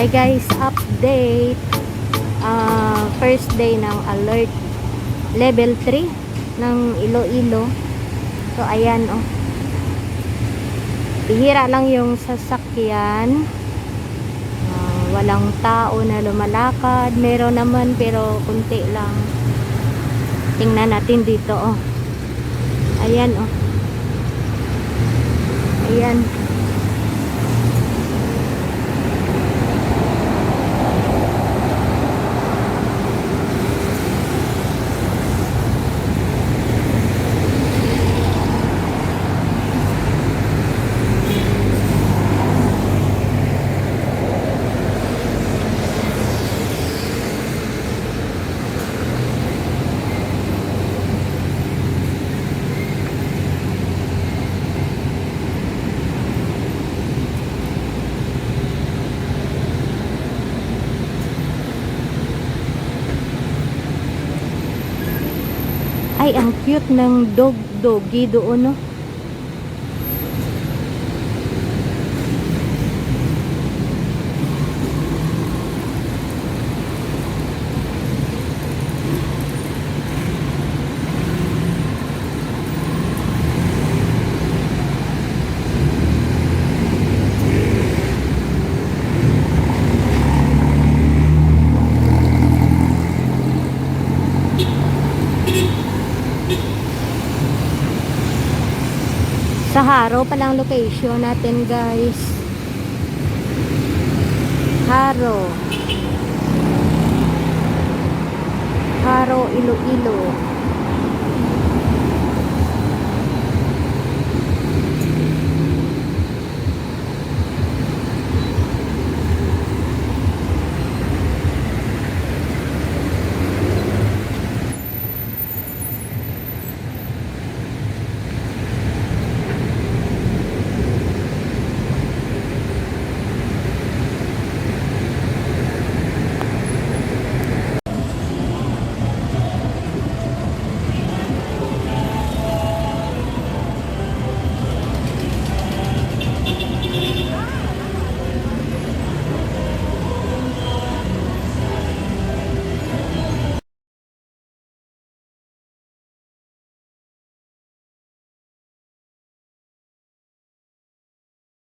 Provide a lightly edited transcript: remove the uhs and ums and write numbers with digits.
Hi guys, update. First day ng alert level 3 ng Iloilo. So ayan oh. Bihira lang yung sasakyan. Walang tao na lumalakad. Meron naman pero kunti lang. Tingnan natin dito oh. Ayan oh. Ayan. Ay, ang cute ng doggy doon, no? Sa Haro palang location natin guys. Haro, Iloilo.